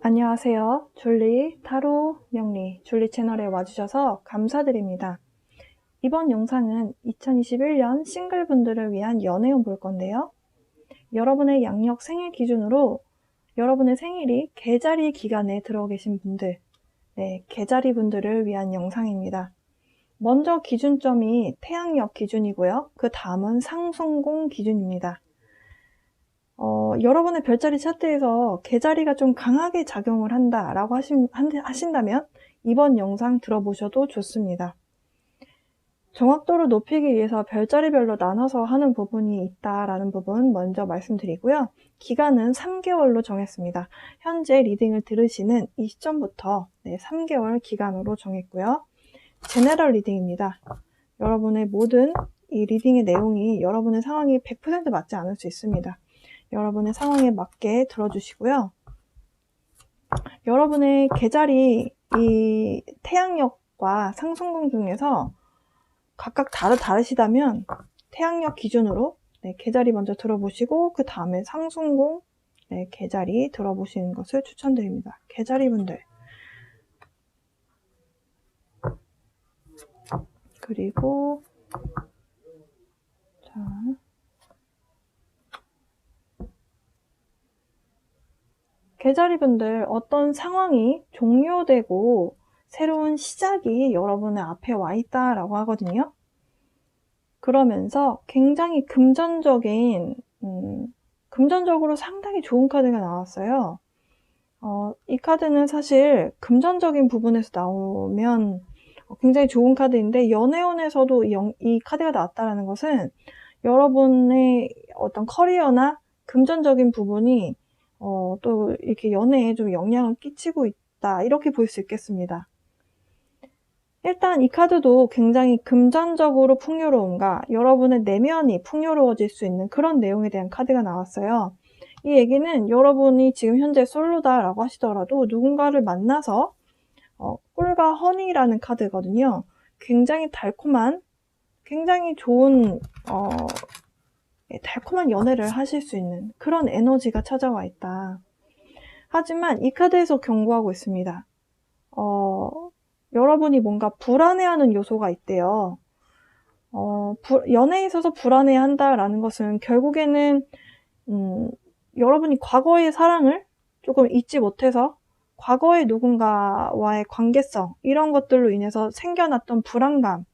안녕하세요. 줄리 타로 명리 줄리 채널에 와주셔서 감사드립니다. 이번 영상은 2021년 싱글분들을 위한 연애운 볼 건데요. 여러분의 양력 생일 기준으로 여러분의 생일이 개자리 기간에 들어 계신 분들, 개자리 분들을 위한 영상입니다. 먼저 기준점이 태양력 기준이고요. 그 다음은 상순공 기준입니다. 여러분의 별자리 차트에서 개자리가 좀 강하게 작용을 한다라고 하신다면 이번 영상 들어보셔도 좋습니다. 정확도를 높이기 위해서 별자리별로 나눠서 하는 부분이 있다라는 부분 먼저 말씀드리고요. 기간은 3개월로 정했습니다. 현재 리딩을 들으시는 이 시점부터 3개월 기간으로 정했고요. 제너럴 리딩입니다. 여러분의 모든 이 리딩의 내용이 여러분의 상황이 100% 맞지 않을 수 있습니다. 여러분의 상황에 맞게 들어주시고요. 여러분의 계절이 이 태양력과 상승궁 중에서 각각 다르시다면 태양력 기준으로 계절이 먼저 들어보시고 그 다음에 상승궁 계절이 들어보시는 것을 추천드립니다. 계절이 분들 그리고 자 계자리분들 어떤 상황이 종료되고 새로운 시작이 여러분의 앞에 와 있다라고 하거든요. 그러면서 굉장히 금전적으로 상당히 좋은 카드가 나왔어요. 이 카드는 사실 금전적인 부분에서 나오면 굉장히 좋은 카드인데 연애운에서도 이 카드가 나왔다는 것은 여러분의 어떤 커리어나 금전적인 부분이 또 이렇게 연애에 좀 영향을 끼치고 있다 이렇게 볼 수 있겠습니다. 일단 이 카드도 굉장히 금전적으로 풍요로움과 여러분의 내면이 풍요로워질 수 있는 그런 내용에 대한 카드가 나왔어요. 이 얘기는 여러분이 지금 현재 솔로다라고 하시더라도 누군가를 만나서 꿀과 허니라는 카드거든요. 굉장히 달콤한 굉장히 좋은 달콤한 연애를 하실 수 있는 그런 에너지가 찾아와 있다. 하지만 이 카드에서 경고하고 있습니다. 여러분이 뭔가 불안해하는 요소가 있대요. 연애에 있어서 불안해한다라는 것은 결국에는 여러분이 과거의 사랑을 조금 잊지 못해서 과거의 누군가와의 관계성 이런 것들로 인해서 생겨났던 불안감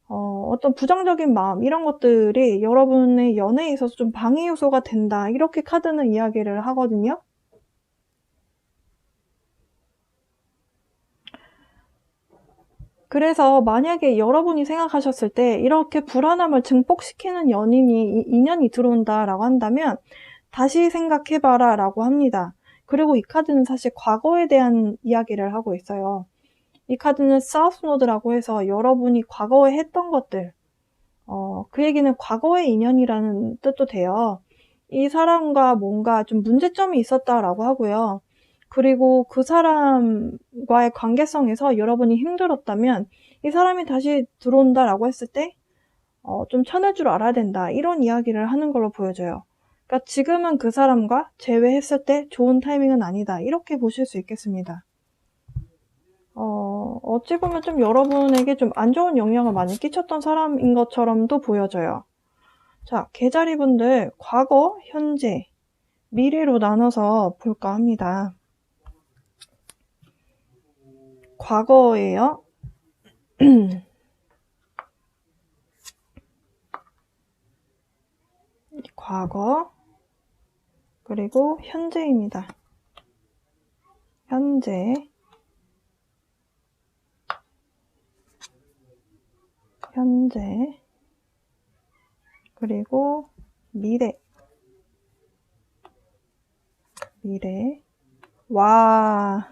어떤 부정적인 마음 이런 것들이 여러분의 연애에 있어서 좀 방해 요소가 된다 이렇게 카드는 이야기를 하거든요. 그래서 만약에 여러분이 생각하셨을 때 이렇게 불안함을 증폭시키는 인연이 들어온다라고 한다면 다시 생각해봐라 라고 합니다. 그리고 이 카드는 사실 과거에 대한 이야기를 하고 있어요. 이 카드는 사우스노드라고 해서 여러분이 과거에 했던 것들 그 얘기는 과거의 인연이라는 뜻도 돼요. 이 사람과 뭔가 좀 문제점이 있었다라고 하고요. 그리고 그 사람과의 관계성에서 여러분이 힘들었다면 이 사람이 다시 들어온다라고 했을 때 좀 쳐낼 줄 알아야 된다 이런 이야기를 하는 걸로 보여져요. 그러니까 지금은 그 사람과 재회했을 때 좋은 타이밍은 아니다 이렇게 보실 수 있겠습니다. 어찌 보면 좀 여러분에게 좀 안 좋은 영향을 많이 끼쳤던 사람인 것처럼도 보여져요. 자, 계자리분들 과거, 현재, 미래로 나눠서 볼까 합니다. 과거예요. 과거 그리고 현재입니다. 현재 그리고 미래 와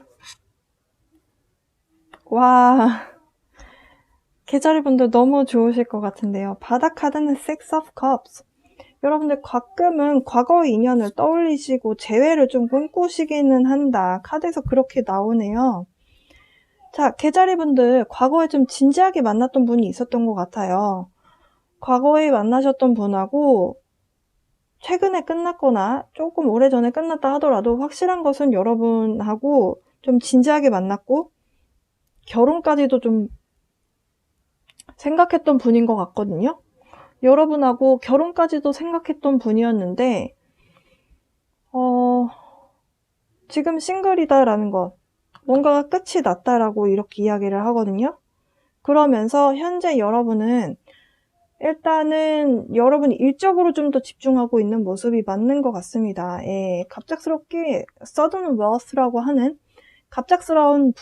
계자리분들 너무 좋으실 것 같은데요. 바닥 카드는 Six of Cups. 여러분들 가끔은 과거의 인연을 떠올리시고 재회를 좀 꿈꾸시기는 한다. 카드에서 그렇게 나오네요. 자, 계자리분들 과거에 좀 진지하게 만났던 분이 있었던 것 같아요. 과거에 만나셨던 분하고 최근에 끝났거나 조금 오래전에 끝났다 하더라도 확실한 것은 여러분하고 좀 진지하게 만났고 결혼까지도 좀 생각했던 분인 것 같거든요. 여러분하고 결혼까지도 생각했던 분이었는데 지금 싱글이다라는 것, 뭔가가 끝이 났다라고 이렇게 이야기를 하거든요. 그러면서 현재 여러분은 일단은 여러분이 일적으로 좀 더 집중하고 있는 모습이 맞는 것 같습니다. 예, 갑작스럽게 sudden wealth라고 하는 갑작스러운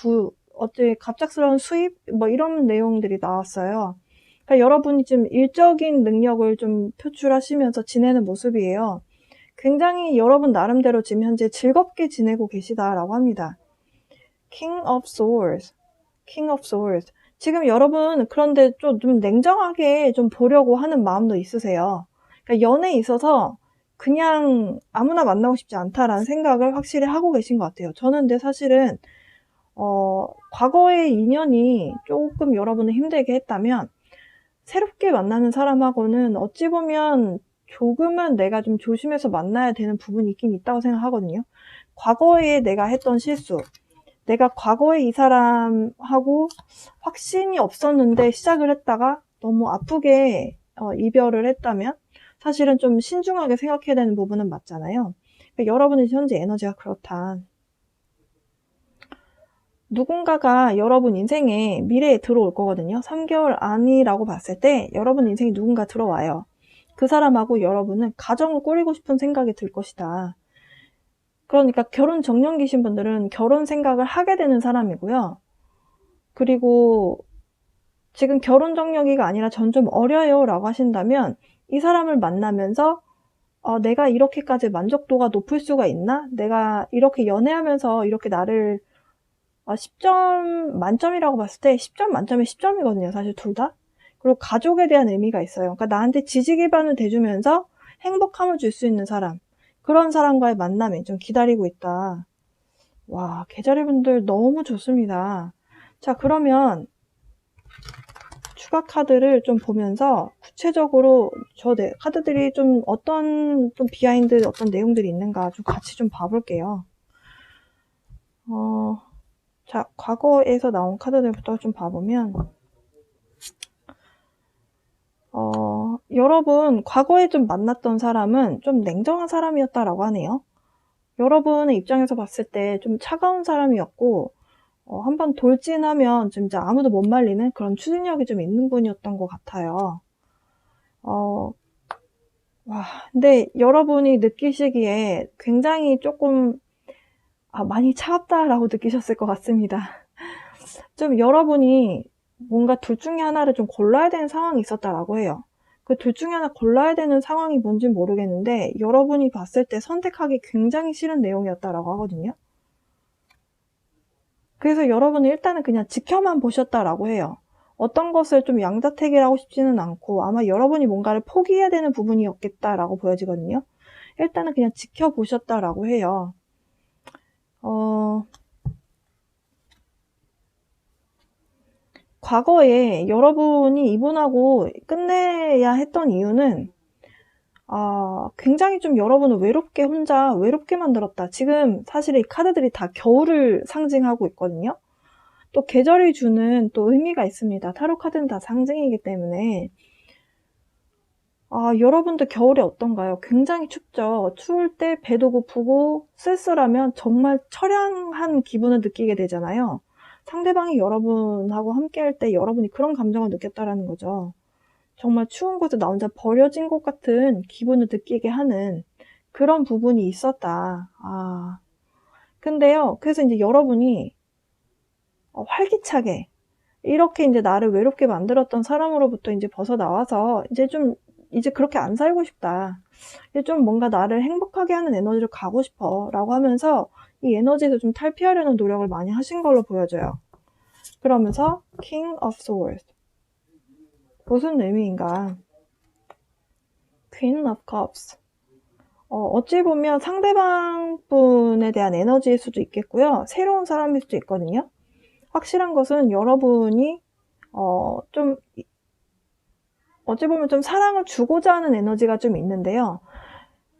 갑작스러운 수입 뭐 이런 내용들이 나왔어요. 그러니까 여러분이 좀 일적인 능력을 좀 표출하시면서 지내는 모습이에요. 굉장히 여러분 나름대로 지금 현재 즐겁게 지내고 계시다라고 합니다. King of Swords. King of Swords. 지금 여러분 그런데 좀 냉정하게 좀 보려고 하는 마음도 있으세요. 그러니까 연애에 있어서 그냥 아무나 만나고 싶지 않다라는 생각을 확실히 하고 계신 것 같아요. 저는 근데 사실은 과거의 인연이 조금 여러분을 힘들게 했다면 새롭게 만나는 사람하고는 어찌 보면 조금은 내가 좀 조심해서 만나야 되는 부분이 있긴 있다고 생각하거든요. 과거에 내가 했던 실수, 내가 과거에 이 사람하고 확신이 없었는데 시작을 했다가 너무 아프게 이별을 했다면 사실은 좀 신중하게 생각해야 되는 부분은 맞잖아요. 그러니까 여러분의 현재 에너지가 그렇다. 누군가가 여러분 인생에 미래에 들어올 거거든요. 3개월 안이라고 봤을 때 여러분 인생에 누군가 들어와요. 그 사람하고 여러분은 가정을 꾸리고 싶은 생각이 들 것이다. 그러니까 결혼 정년기신 분들은 결혼 생각을 하게 되는 사람이고요. 그리고 지금 결혼 정년기가 아니라 전 좀 어려요 라고 하신다면 이 사람을 만나면서 내가 이렇게까지 만족도가 높을 수가 있나? 내가 이렇게 연애하면서 이렇게 나를 10점 만점이라고 봤을 때 10점 만점에 10점이거든요. 사실 둘 다. 그리고 가족에 대한 의미가 있어요. 그러니까 나한테 지지 기반을 대주면서 행복함을 줄 수 있는 사람. 그런 사람과의 만남이 좀 기다리고 있다. 와, 계자리분들 너무 좋습니다. 자, 그러면 추가 카드를 좀 보면서 구체적으로 카드들이 좀 어떤 좀 비하인드 어떤 내용들이 있는가 좀 같이 좀 봐볼게요. 자, 과거에서 나온 카드들부터 좀 봐보면 여러분 과거에 좀 만났던 사람은 좀 냉정한 사람이었다라고 하네요. 여러분의 입장에서 봤을 때 좀 차가운 사람이었고 한번 돌진하면 진짜 아무도 못 말리는 그런 추진력이 좀 있는 분이었던 것 같아요. 와, 근데 여러분이 느끼시기에 굉장히 조금 많이 차갑다라고 느끼셨을 것 같습니다. 좀 여러분이 뭔가 둘 중에 하나를 좀 골라야 되는 상황이 있었다라고 해요. 그 둘 중에 하나 골라야 되는 상황이 뭔지 모르겠는데 여러분이 봤을 때 선택하기 굉장히 싫은 내용이었다라고 하거든요. 그래서 여러분은 일단은 그냥 지켜만 보셨다라고 해요. 어떤 것을 좀 양자택일 하고 싶지는 않고 아마 여러분이 뭔가를 포기해야 되는 부분이었겠다라고 보여지거든요. 일단은 그냥 지켜보셨다라고 해요. 과거에 여러분이 이분하고 끝내야 했던 이유는 굉장히 좀 여러분을 혼자 외롭게 만들었다. 지금 사실 이 카드들이 다 겨울을 상징하고 있거든요. 또 계절이 주는 또 의미가 있습니다. 타로 카드는 다 상징이기 때문에 여러분들 겨울이 어떤가요? 굉장히 춥죠. 추울 때 배도 고프고 쓸쓸하면 정말 처량한 기분을 느끼게 되잖아요. 상대방이 여러분하고 함께 할 때 여러분이 그런 감정을 느꼈다라는 거죠. 정말 추운 곳에 나 혼자 버려진 것 같은 기분을 느끼게 하는 그런 부분이 있었다. 근데요, 그래서 이제 여러분이 활기차게 이렇게 이제 나를 외롭게 만들었던 사람으로부터 이제 벗어나와서 이제 그렇게 안 살고 싶다. 이제 좀 뭔가 나를 행복하게 하는 에너지로 가고 싶어 라고 하면서 이 에너지에서 좀 탈피하려는 노력을 많이 하신 걸로 보여져요. 그러면서 King of Swords. 무슨 의미인가? Queen of Cups. 어찌 보면 상대방 분에 대한 에너지일 수도 있겠고요. 새로운 사람일 수도 있거든요. 확실한 것은 여러분이 어찌 보면 좀 사랑을 주고자 하는 에너지가 좀 있는데요.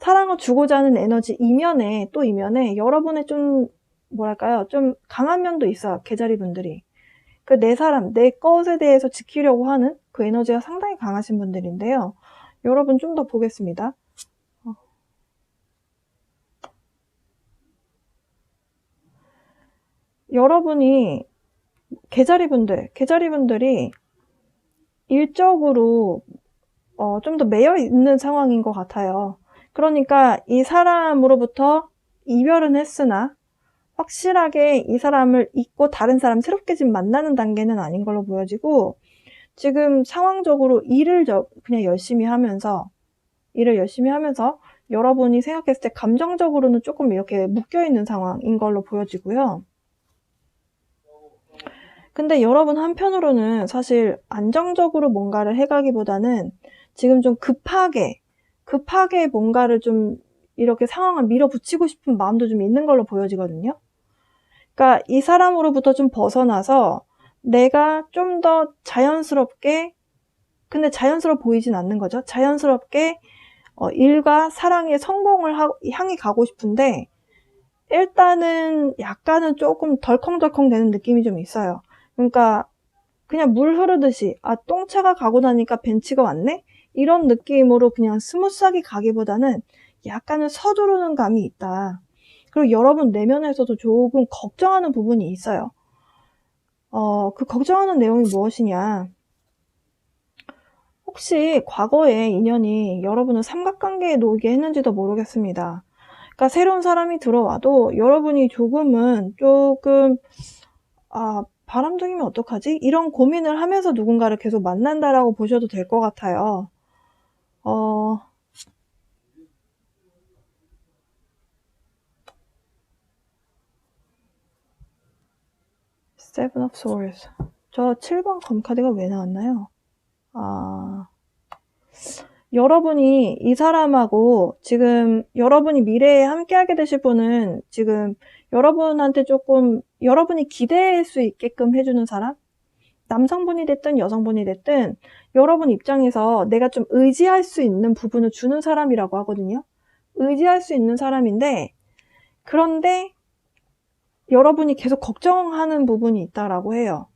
사랑을 주고자 하는 에너지 이면에 또 이면에 여러분의 좀 뭐랄까요? 좀 강한 면도 있어요. 개자리 분들이. 그 내 사람, 내 것에 대해서 지키려고 하는 그 에너지가 상당히 강하신 분들인데요. 여러분 좀 더 보겠습니다. 여러분이 개자리분들이 일적으로 좀 더 매여 있는 상황인 것 같아요. 그러니까 이 사람으로부터 이별은 했으나 확실하게 이 사람을 잊고 다른 사람 새롭게 지금 만나는 단계는 아닌 걸로 보여지고, 지금 상황적으로 그냥 열심히 하면서 여러분이 생각했을 때 감정적으로는 조금 이렇게 묶여있는 상황인 걸로 보여지고요. 근데 여러분 한편으로는 사실 안정적으로 뭔가를 해가기보다는 지금 좀 급하게 뭔가를 좀 이렇게 상황을 밀어붙이고 싶은 마음도 좀 있는 걸로 보여지거든요. 그러니까 이 사람으로부터 좀 벗어나서 내가 좀 더 자연스럽게, 근데 자연스러워 보이진 않는 거죠. 자연스럽게 일과 사랑의 성공을 향해 가고 싶은데 일단은 약간은 조금 덜컹덜컹 되는 느낌이 좀 있어요. 그러니까 그냥 물 흐르듯이 똥차가 가고 나니까 벤치가 왔네? 이런 느낌으로 그냥 스무스하게 가기보다는 약간은 서두르는 감이 있다. 그리고 여러분 내면에서도 조금 걱정하는 부분이 있어요. 그 걱정하는 내용이 무엇이냐. 혹시 과거에 인연이 여러분을 삼각관계에 놓이게 했는지도 모르겠습니다. 그러니까 새로운 사람이 들어와도 여러분이 조금 바람둥이면 어떡하지? 이런 고민을 하면서 누군가를 계속 만난다라고 보셔도 될 것 같아요. Seven of Swords. 저 7번 검카드가 왜 나왔나요? 여러분이 이 사람하고 지금 여러분이 미래에 함께하게 되실 분은 지금 여러분한테 조금 여러분이 기대할 수 있게끔 해주는 사람? 남성분이 됐든 여성분이 됐든 여러분 입장에서 내가 좀 의지할 수 있는 부분을 주는 사람이라고 하거든요. 의지할 수 있는 사람인데, 그런데 여러분이 계속 걱정하는 부분이 있다라고 해요.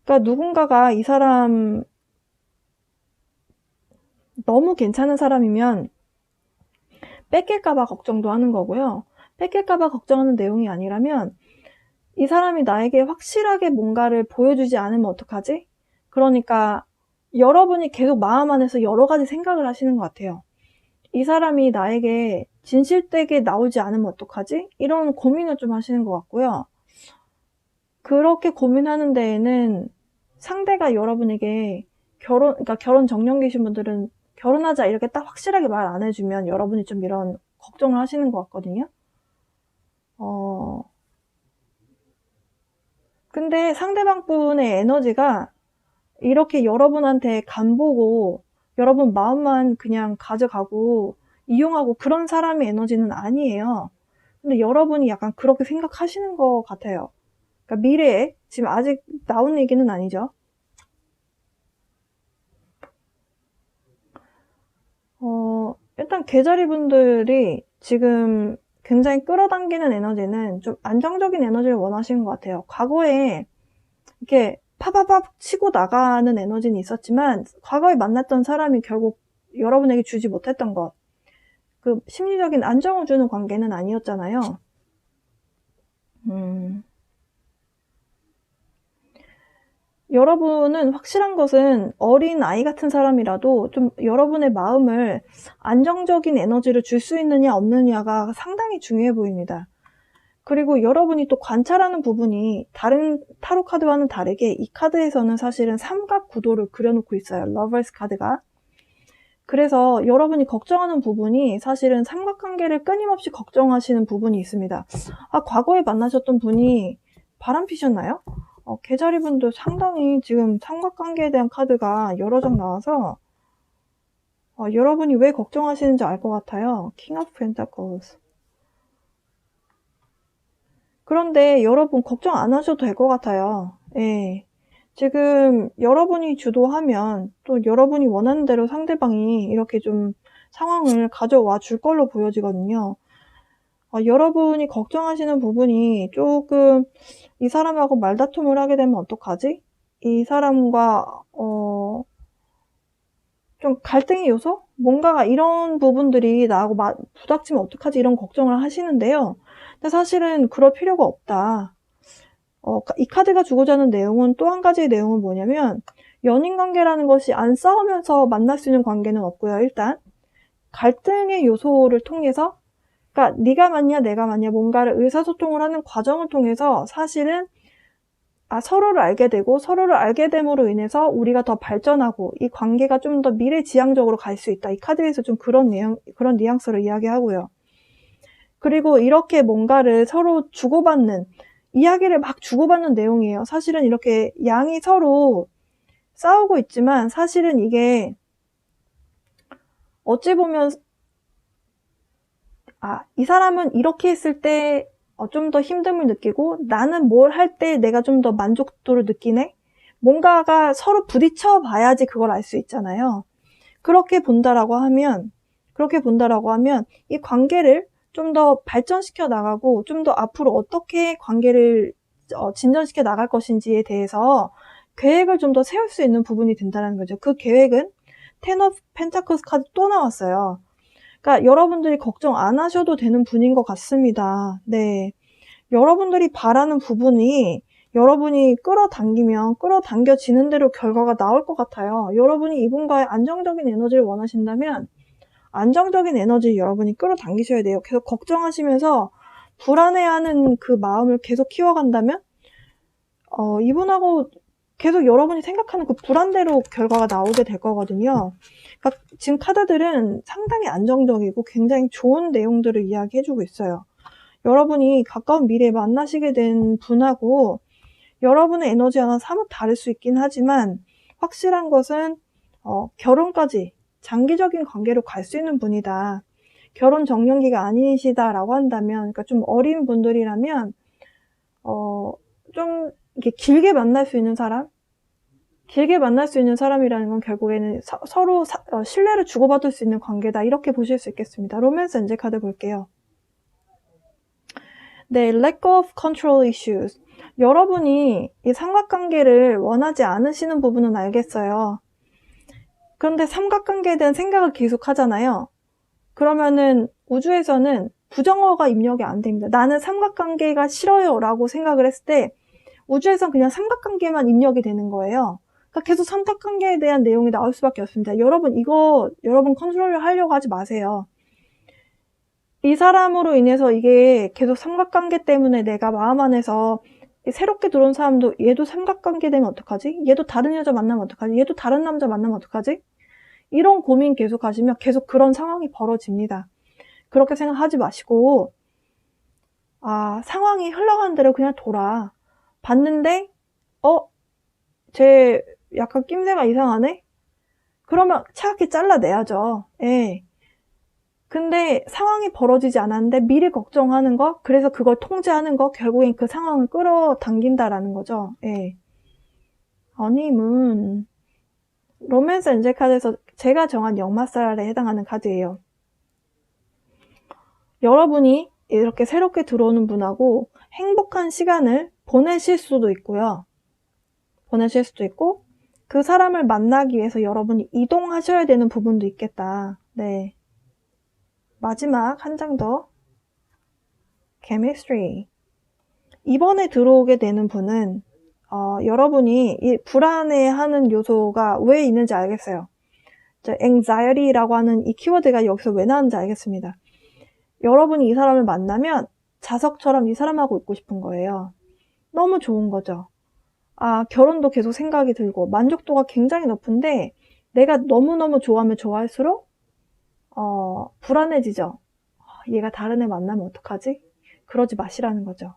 그러니까 누군가가 이 사람 너무 괜찮은 사람이면 뺏길까봐 걱정도 하는 거고요. 뺏길까봐 걱정하는 내용이 아니라면 이 사람이 나에게 확실하게 뭔가를 보여주지 않으면 어떡하지? 그러니까 여러분이 계속 마음 안에서 여러 가지 생각을 하시는 것 같아요. 이 사람이 나에게 진실되게 나오지 않으면 어떡하지? 이런 고민을 좀 하시는 것 같고요. 그렇게 고민하는 데에는 상대가 여러분에게 그러니까 결혼 정년기신 분들은 결혼하자 이렇게 딱 확실하게 말 안 해주면 여러분이 좀 이런 걱정을 하시는 것 같거든요. 근데 상대방 분의 에너지가 이렇게 여러분한테 간보고 여러분 마음만 그냥 가져가고 이용하고 그런 사람의 에너지는 아니에요. 근데 여러분이 약간 그렇게 생각하시는 것 같아요. 그러니까 미래에, 지금 아직 나온 얘기는 아니죠. 일단 개자리 분들이 지금 굉장히 끌어당기는 에너지는 좀 안정적인 에너지를 원하시는 것 같아요. 과거에 이렇게 파바박 치고 나가는 에너지는 있었지만 과거에 만났던 사람이 결국 여러분에게 주지 못했던 것, 그 심리적인 안정을 주는 관계는 아니었잖아요. 여러분은 확실한 것은 어린 아이 같은 사람이라도 좀 여러분의 마음을 안정적인 에너지를 줄 수 있느냐 없느냐가 상당히 중요해 보입니다. 그리고 여러분이 또 관찰하는 부분이 다른 타로 카드와는 다르게 이 카드에서는 사실은 삼각 구도를 그려놓고 있어요. 러버스 카드가. 그래서 여러분이 걱정하는 부분이 사실은 삼각관계를 끊임없이 걱정하시는 부분이 있습니다. 과거에 만나셨던 분이 바람피셨나요? 개자리 분들 상당히 지금 삼각관계에 대한 카드가 여러 장 나와서 여러분이 왜 걱정하시는지 알 것 같아요. King of Pentacles. 그런데 여러분 걱정 안 하셔도 될 것 같아요. 예. 지금 여러분이 주도하면 또 여러분이 원하는 대로 상대방이 이렇게 좀 상황을 가져와 줄 걸로 보여지거든요. 여러분이 걱정하시는 부분이 조금 이 사람하고 말다툼을 하게 되면 어떡하지? 이 사람과 좀 갈등의 요소? 뭔가 이런 부분들이 나하고 부닥치면 어떡하지? 이런 걱정을 하시는데요. 근데 사실은 그럴 필요가 없다. 이 카드가 주고자 하는 내용은 또 한 가지의 내용은 뭐냐면 연인 관계라는 것이 안 싸우면서 만날 수 있는 관계는 없고요. 일단 갈등의 요소를 통해서 그러니까 네가 맞냐 내가 맞냐 뭔가를 의사소통을 하는 과정을 통해서 사실은 서로를 알게 되고 서로를 알게 됨으로 인해서 우리가 더 발전하고 이 관계가 좀 더 미래지향적으로 갈 수 있다. 이 카드에서 좀 그런 뉘앙스를 이야기하고요. 그리고 이렇게 뭔가를 서로 주고받는 이야기를 막 주고받는 내용이에요. 사실은 이렇게 양이 서로 싸우고 있지만 사실은 이게 어찌 보면 이 사람은 이렇게 했을 때 좀 더 힘듦을 느끼고 나는 뭘 할 때 내가 좀 더 만족도를 느끼네? 뭔가가 서로 부딪혀 봐야지 그걸 알 수 있잖아요. 그렇게 본다라고 하면 이 관계를 좀 더 발전시켜 나가고 좀 더 앞으로 어떻게 관계를 진전시켜 나갈 것인지에 대해서 계획을 좀 더 세울 수 있는 부분이 된다는 거죠. 그 계획은 텐 오브 펜타클스 카드 또 나왔어요. 그러니까 여러분들이 걱정 안 하셔도 되는 분인 것 같습니다. 네. 여러분들이 바라는 부분이 여러분이 끌어당겨지는 대로 결과가 나올 것 같아요. 여러분이 이분과의 안정적인 에너지를 원하신다면 안정적인 에너지를 여러분이 끌어당기셔야 돼요. 계속 걱정하시면서 불안해하는 그 마음을 계속 키워간다면 이분하고 계속 여러분이 생각하는 그 불안대로 결과가 나오게 될 거거든요. 그러니까 지금 카드들은 상당히 안정적이고 굉장히 좋은 내용들을 이야기해주고 있어요. 여러분이 가까운 미래에 만나시게 된 분하고 여러분의 에너지와는 사뭇 다를 수 있긴 하지만 확실한 것은 결혼까지 장기적인 관계로 갈 수 있는 분이다. 결혼 정년기가 아니시다라고 한다면 그러니까 좀 어린 분들이라면 좀 이렇게 길게 만날 수 있는 사람이라는 건 결국에는 서로 신뢰를 주고받을 수 있는 관계다. 이렇게 보실 수 있겠습니다. 로맨스 엔젤 카드 볼게요. 네, lack of control issues. 여러분이 이 삼각관계를 원하지 않으시는 부분은 알겠어요. 그런데 삼각관계에 대한 생각을 계속 하잖아요. 그러면은 우주에서는 부정어가 입력이 안 됩니다. 나는 삼각관계가 싫어요 라고 생각을 했을 때 우주에선 그냥 삼각관계만 입력이 되는 거예요. 그러니까 계속 삼각관계에 대한 내용이 나올 수밖에 없습니다. 여러분 컨트롤을 하려고 하지 마세요. 이 사람으로 인해서 이게 계속 삼각관계 때문에 내가 마음 안에서 새롭게 들어온 사람도 얘도 삼각관계 되면 어떡하지? 얘도 다른 여자 만나면 어떡하지? 얘도 다른 남자 만나면 어떡하지? 이런 고민 계속 하시면 계속 그런 상황이 벌어집니다. 그렇게 생각하지 마시고 상황이 흘러가는 대로 그냥 봤는데 쟤 약간 낌새가 이상하네? 그러면 차갑게 잘라내야죠. 예. 근데 상황이 벌어지지 않았는데 미리 걱정하는 거, 그래서 그걸 통제하는 거, 결국엔 그 상황을 끌어당긴다라는 거죠. 예. 허니문. 로맨스 엔젤 카드에서 제가 정한 역마살에 해당하는 카드예요. 여러분이 이렇게 새롭게 들어오는 분하고 행복한 시간을 보내실 수도 있고요. 그 사람을 만나기 위해서 여러분이 이동하셔야 되는 부분도 있겠다. 네. 마지막 한 장 더. chemistry. 이번에 들어오게 되는 분은 여러분이 이 불안해하는 요소가 왜 있는지 알겠어요. anxiety라고 하는 이 키워드가 여기서 왜 나왔는지 알겠습니다. 여러분이 이 사람을 만나면 자석처럼 이 사람하고 있고 싶은 거예요. 너무 좋은 거죠. 결혼도 계속 생각이 들고 만족도가 굉장히 높은데 내가 너무너무 좋아하면 좋아할수록 불안해지죠. 얘가 다른 애 만나면 어떡하지? 그러지 마시라는 거죠.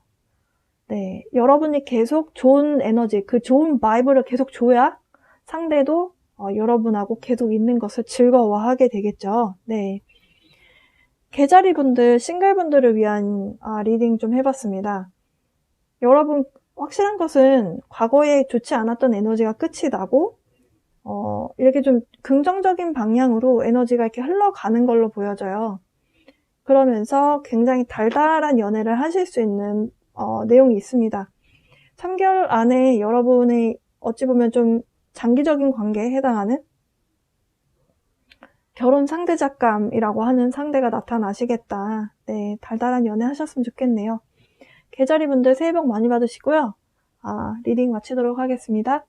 네, 여러분이 계속 좋은 에너지, 그 좋은 바이브를 계속 줘야 상대도 여러분하고 계속 있는 것을 즐거워하게 되겠죠. 네, 개자리 분들, 싱글 분들을 위한 리딩 좀 해봤습니다. 여러분 확실한 것은 과거에 좋지 않았던 에너지가 끝이 나고 이렇게 좀 긍정적인 방향으로 에너지가 이렇게 흘러가는 걸로 보여져요. 그러면서 굉장히 달달한 연애를 하실 수 있는 내용이 있습니다. 3개월 안에 여러분의 어찌 보면 좀 장기적인 관계에 해당하는 결혼 상대작감이라고 하는 상대가 나타나시겠다. 네, 달달한 연애 하셨으면 좋겠네요. 계자리분들 새해 복 많이 받으시고요. 리딩 마치도록 하겠습니다.